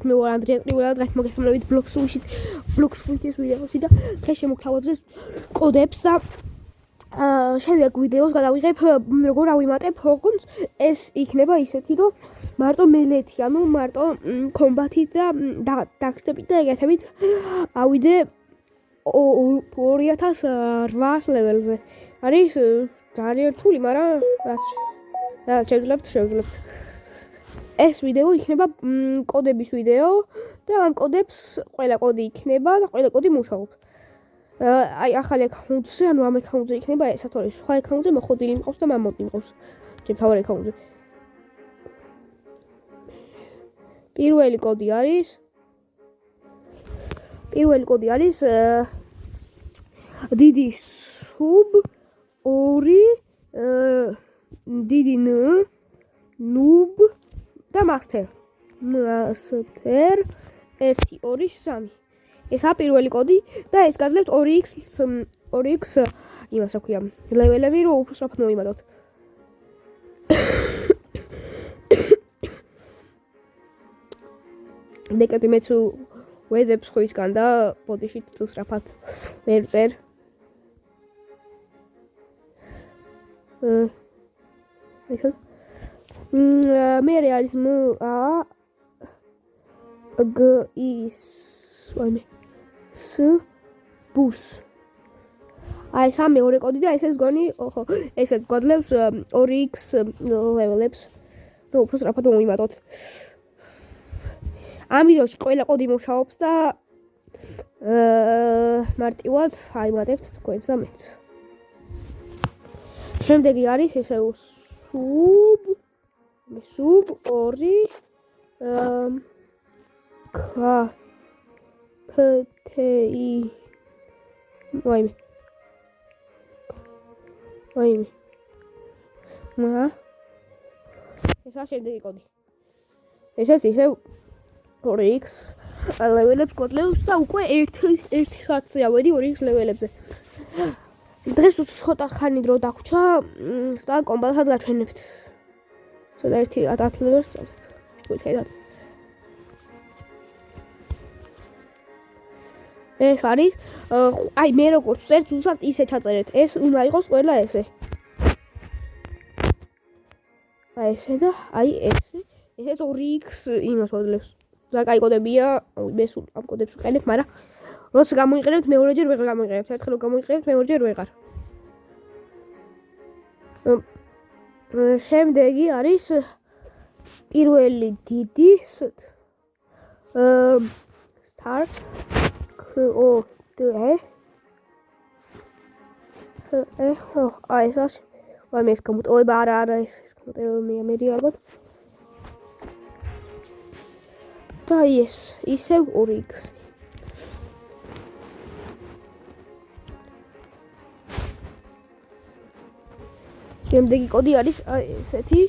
მე ვარ ანდრია ტრივლა დღეს მოგესალმებით ბლოგსუიტის ვიდეოში და დღეს შემოგთავაზებ კოდებს და შემდეგ ვიდეოს გადავიღებ როგორ ავიმატებ ოღონდ ეს იქნება ისეთი რომ მარტო მელეთი ანუ მარტო კომბათით და დაგხდებით და ეგეთებით ავიდე 2800 ლეველზე არის ძალიან რთული მაგრამ რაც შევძლებთ ეს ვიდეო იქნება კოდების ვიდეო და ამ კოდებს ყველა კოდი იქნება და ყველა კოდი მუშაობს. აი ახალი აკაუნტზე, ანუ ამ აკაუნტზე იქნება ესა თორე სხვა აკაუნტზე მოხდილი მყავს და მამონტი მყავს. ჩემ თავარ აკაუნტზე. პირველი კოდი არის დიდი სუბ 2 დიდი ν ნუბ და მასტერ 1 2 3 ესაა პირველი კოდი და ეს გაძლევთ 2x იმას რა ქვია ლეველები რომ უფრო სწრაფად მოვიმატოთ დეკეტი მეც ვეძებს ხუისგან და ბოდიში თუ სწრაფად ვერ წერ ისე მე არის მ ა გ ის ვაიმე ს ბუს აი სა მეორე კოდი და ესეც გონი ოხო ესეც გვადლევს 2x ლეველებს რომ უფრო სწრაფად მოვიმატოთ ამ ვიდეოში ყველა კოდი მუშაობს და მარტივად აიმატებთ თქვენც და მეც შემდეგი არის ესე სუბ 2 ქ ფთი ვაიმე მა ესა შემდეგი კოდი ესეც ისე 2x ლეველებს გვაძლევს და უკვე 1 საათზე ავედი 2x ლეველებზე დღეს ცოტა ხანი დრო დაგვრჩა და კომბათსაც გაჩვენებთ ცოტა 10 ლეველს წავდეთ ეს არის აი მე როგორც წერს უბრალოდ ისე ჩაწერეთ ეს უნდა იყოს ყველა ესე აი ესე და აი ესე ესეც 2x იმას ვადლევს და კაი კოდებია მე სულ ამ კოდებს ვყენებ მაგრამ როცა გამოიყენებთ მეორეჯერ ვეღარ გამოიყენებთ ერთხელ რომ გამოიყენებთ მეორეჯერ ვეღარ შემდეგი არის პირველი დიდი start o d აი ეს ვაიმე ეს გამოტოვება არა ეს გამოტოვება მე ალბათ და ეს ისევ 2x შემდეგი კოდი არის ესეთი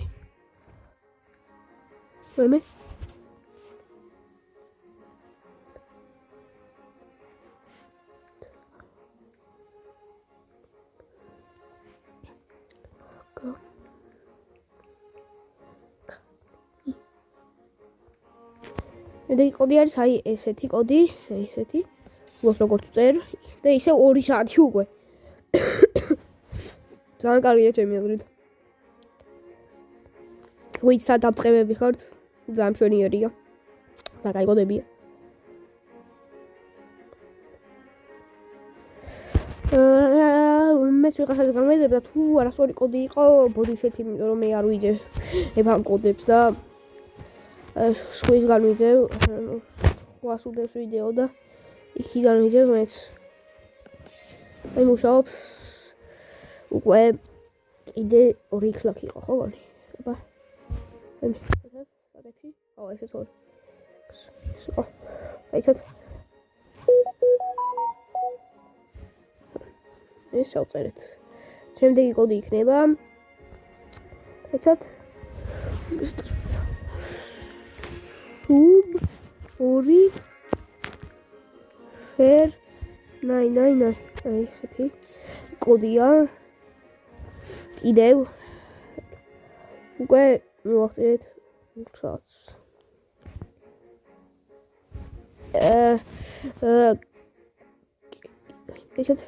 ვაიმე შემდეგი კოდი არის აი ესეთი კოდი ესეთი როგორც წერ და ისე 2 საათი უკვე ძალიან კარგია ჩემი აზრით ვიცა დაწყებები ხართ ძალიან მშვენიერია და კაი კოდებია მეც ვიღაცას გამეძებ და თუ არასწორი კოდი იყო ბოდიშეთ იმიტომ რომ მე არ ვიძებ ამ კოდებს და სხვისგან ვიძებ სხვას უდევს ვიდეო და იქიდან ვიძებ მეც აი მუშაობს უკვე კიდე 2x ლაქი იყო ხო გონი აბა სადებში აუ ესეც ორი აიცად ეს შევწერეთ შემდეგი კოდი იქნება აიცად sub 2 fer 999 აი ესეთი კოდია კიდევ უკვე მივახციეთ 4 ისეთ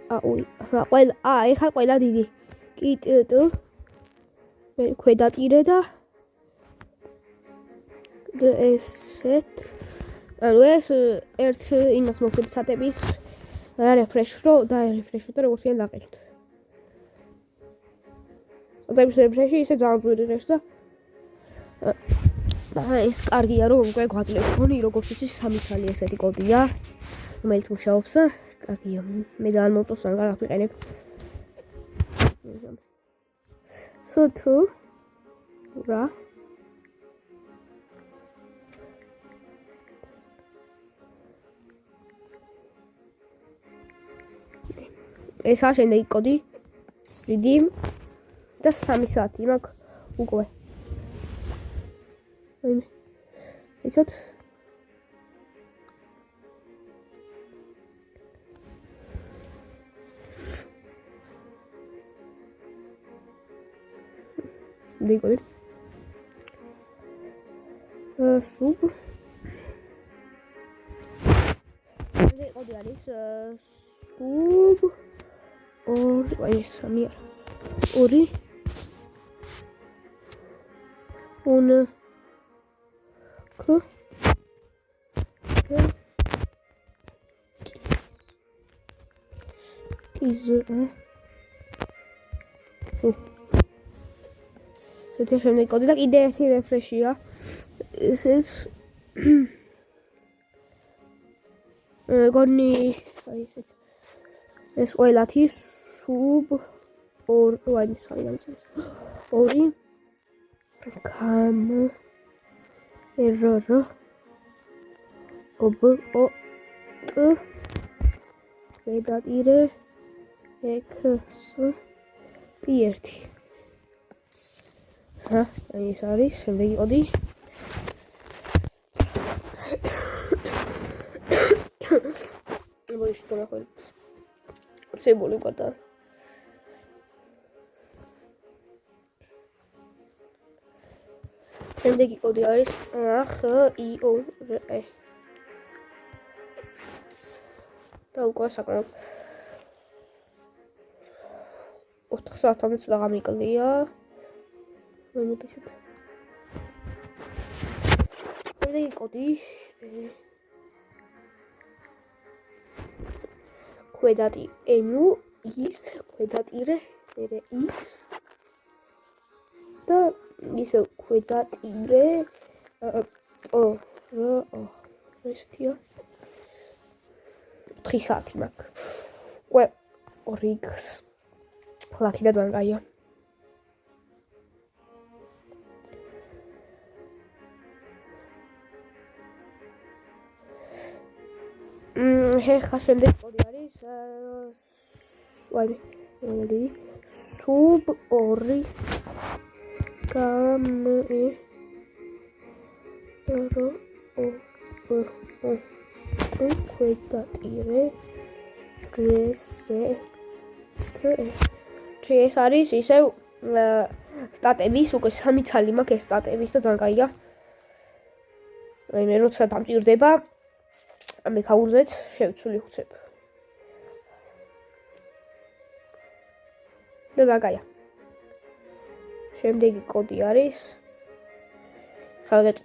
ეხა ყველა დიდი კიტ მე ქვედატირე და ესეთ ანუ ეს ერთ იმას მოგწევთ სატების რეფრეშ რო როგორციან დაყენოთ სატების რეფრეში ისე ძალიან ძვირი რეშ და ეს კარგია რომ უკვე გვაძლევს ფონი როგორც იცი 3 წელი ესეთი კოდია რომელიც მუშაობს კარგია მე ძალიან მომწონს ან კარგად ვიყენებ სუთუ რა ესაა შემდეგი კოდი დიდი და 3 საათი მაქვს უკვე იცით Dikkat. Sub. Şimdi o diğeriz. Sub. Vay samir. Ori. Onu. K. Kizu. Þetta შემდეგ კოდი და კიდე ერთი რეფრეშია. ესეც გონი აი ესეც ეს ყველათი სუბ აი მისხარი დამწერეს. 2 კამ ერორო ობ ო ტ ვედატირე ექს პი1 ეს არის შემდეგი კოდი. მოიში თუ ნახე. ცებული კოდა. შემდეგი კოდი არის ხ ი ო რ ე. და უკვე საკრავ 4 საათამდე ცოტა გამიკლია. Memnuniyet. Böyle kodi. Kuedati enu is kuedatire ere is. Da iso kuedatire Restia. 3 საათი მაქვს. უკვე 2x. ლაკი და ძალიან კაია. ხა შემდეგ კოდი არის ვაი დიდი სუბ 2 კამ ე რო ო ქვედატირე ეს არის ისევ სტატების უკვე 3 ცალი მაქვს ეს სტატების და ძალიან კაია აი მე როცა დამჭირდება მე ქაურზეც შევცვლი ხუცებ. და დაგაია. შემდეგი კოდი არის. ხალხეთ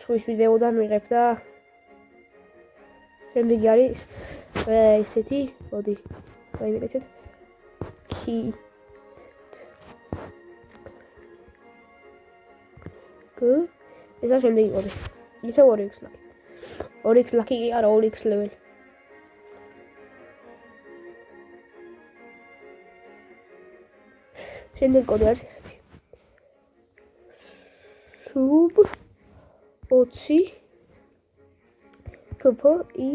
სხვის ვიდეოდან ვიღებ და შემდეგი არის ესეთი კოდი. აი მეკეთეთ. კი. ესა შემდეგი კოდი. ისე 2x ლაკი. 2x ლაკი კი არა 2x ლეველი. შემდეგ კოდი არის ესეთი. სუბ 20 ფფ ი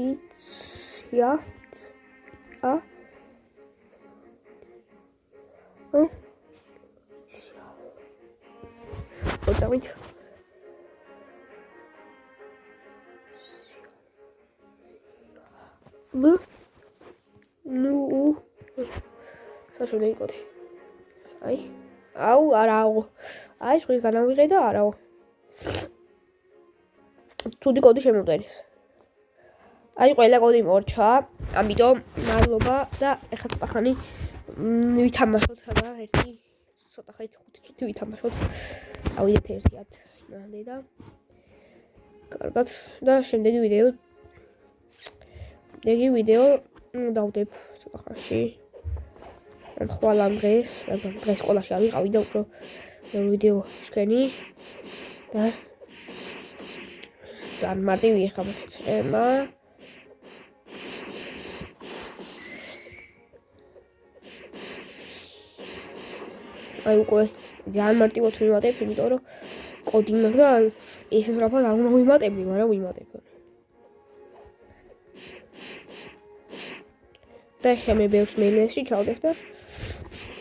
იციათ ა ოწამით ნუ საშუალო კოდი აი აუ არაო აი ხრი განავიღე და არაო ცუდი კოდი შემოვწერის. აი ყველა კოდი მორჩა, ამიტომ მადლობა და ეხლა ცოტა ხანი ვითამაშოთ, აბა ერთი ცოტა ხანი 5 წუთი ვითამაშოთ. ავიდეთ ერთად იმამდე და კარგად და შემდეგი ვიდეო დავდებ ცოტა ხანში. ხვალ ამ დღეს სკოლაში ავიყავი და უფრო ვიდეო შენი და ძალიან მარტივი ეხლა მოწემა. აი უკვე ძალიან მარტივად ვიმატებ, იმიტომ რომ კოდი მაქვს და ეს სწრაფად არ უნდა ვიმატებდი, მაგრამ ვიმატებ. და ეხლა მე ბევრს მეილებში ჩავდებ და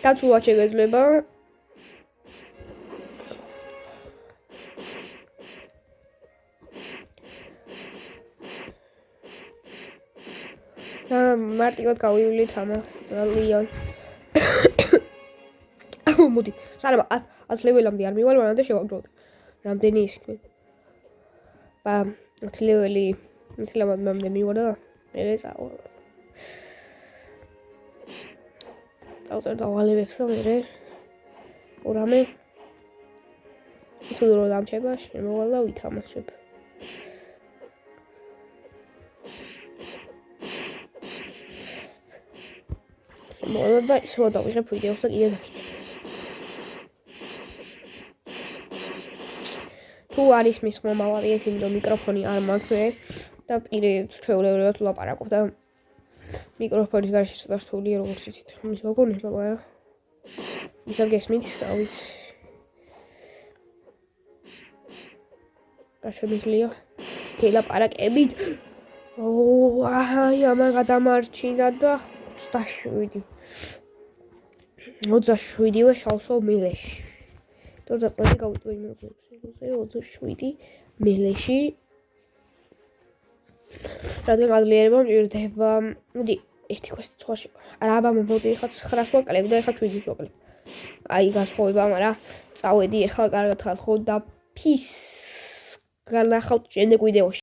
დაცულად შეგეძლება. და მარტივად გავივლით ამას ძალიან. მოდი, სანამ 10 ლეველამდე არ მივალ, მანამდე შევაგროვოთ. რამდენი ის იქნება? 10 ლეველამდე მივალ და მე წავალ. დავწერთ ავალებებს და მე ორამე თუ რო დამჩება შემოვალ და ვითამაშებ. შემოვალ და ისევ დავიღებ ვიდეოს და კიდე დაგიდებ. თუ არის მის მომავალი ეს იმიტომ მიკროფონი არ მაქვს და პირით ჩვეულებრივად ვლაპარაკობ და მიკროფონის გარშე ცოტა რთულია როგორც იცით. მის მოგონი მაგრამ ისევ გესმით, რა ვიცი. გაშემიძლია ლაპარაკებით. აი ამან გადამარჩინა და 27-ვე შავსო მილეში. თორე ყველი გავიტყვი იმეკლებს 27 მილეში. რადგან გადლიერება მჭირდება. მოდი ერთი კვესტი სხვაში. არა აბა მოდი ეხლა 9-ს ვაკლებ და ეხლა 7-ს ვაკლებ. აი გასხოვება, მაგრამ წავედი ეხლა კარგად ხალხო და ფის განახავთ შემდეგ ვიდეოში.